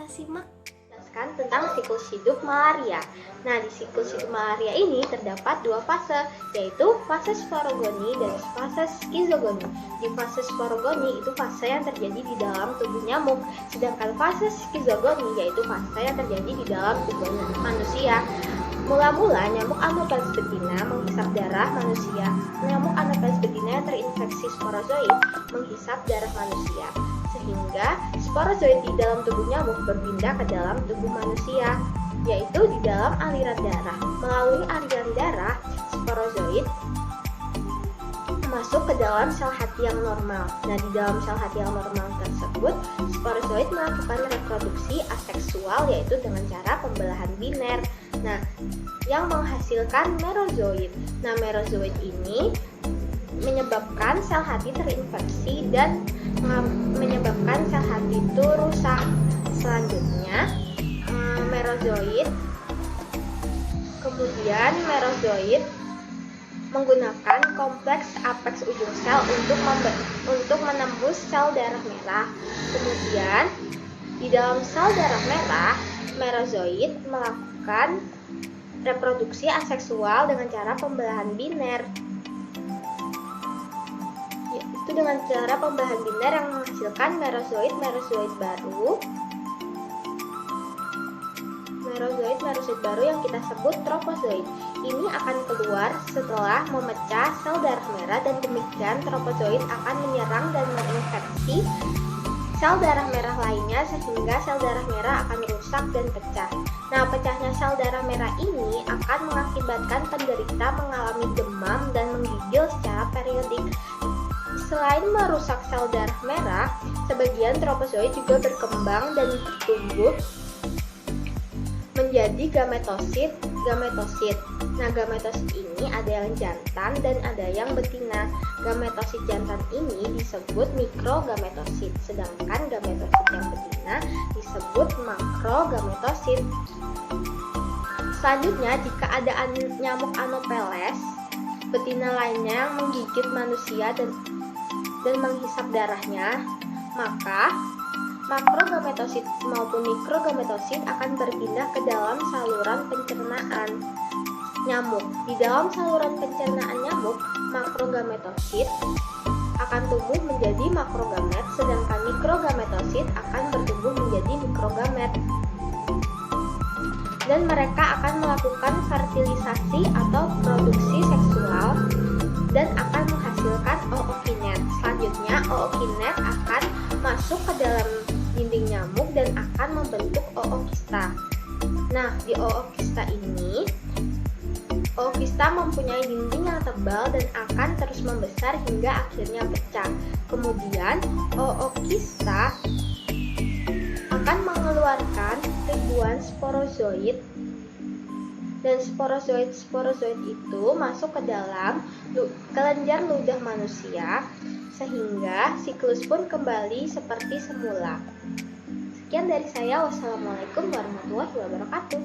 kita simak jelaskan tentang siklus hidup malaria. Nah, di siklus hidup malaria ini terdapat dua fase, yaitu fase sporogoni dan fase skizogoni. Di fase sporogoni itu fase yang terjadi di dalam tubuh nyamuk, sedangkan fase skizogoni yaitu fase yang terjadi di dalam tubuh manusia. Mula-mula nyamuk Anopheles betina menghisap darah manusia. Nyamuk Anopheles betina yang terinfeksi sporozoid menghisap darah manusia, sehingga sporozoid di dalam tubuh nyamuk berpindah ke dalam tubuh manusia, yaitu di dalam aliran darah. Melalui aliran darah, sporozoid masuk ke dalam sel hati yang normal. Nah, di dalam sel hati yang normal tersebut, sporozoid melakukan reproduksi aseksual, yaitu dengan cara pembelahan biner. Nah, yang menghasilkan merozoid. Nah, merozoid ini menyebabkan sel hati terinfeksi dan menyebabkan sel hati itu rusak. Selanjutnya, merozoid menggunakan kompleks apex ujung sel untuk menembus sel darah merah. Kemudian, di dalam sel darah merah, merozoid melakukan reproduksi aseksual dengan cara pembelahan biner. Yaitu dengan cara pembelahan biner yang menghasilkan merozoid baru yang kita sebut trofozoid. Ini akan keluar setelah memecah sel darah merah, dan demikian trofozoid akan menyerang dan menginfeksi sel darah merah lainnya, sehingga sel darah merah akan rusak dan pecah. Nah, pecahnya sel darah merah ini akan mengakibatkan penderita mengalami demam dan menggigil secara periodik. Selain merusak sel darah merah, sebagian trofozoid juga berkembang dan tumbuh menjadi gametosit. Nah, gametosit ini ada yang jantan dan ada yang betina. Gametosit jantan ini disebut mikrogametosit, sedangkan gametosit yang betina disebut makrogametosit. Selanjutnya, jika ada nyamuk Anopheles betina lainnya yang menggigit manusia dan menghisap darahnya, maka makrogametosit maupun mikrogametosit akan berpindah ke dalam saluran pencernaan nyamuk. Di dalam saluran pencernaan nyamuk, makrogametosit akan tumbuh menjadi makrogamet, sedangkan mikrogametosit akan bertumbuh menjadi mikrogamet. Dan mereka akan melakukan fertilisasi atau produksi seksual dan akan menghasilkan ookinet. Selanjutnya, ookinet akan masuk ke dalam dinding nyamuk dan akan membentuk ookista. Nah, di ookista ini, ookista mempunyai dinding yang tebal dan akan terus membesar hingga akhirnya pecah. Kemudian, ookista akan mengeluarkan ribuan sporozoid, dan sporozoid itu masuk ke dalam kelenjar ludah manusia, sehingga siklus pun kembali seperti semula. Sekian dari saya. Wassalamualaikum warahmatullahi wabarakatuh.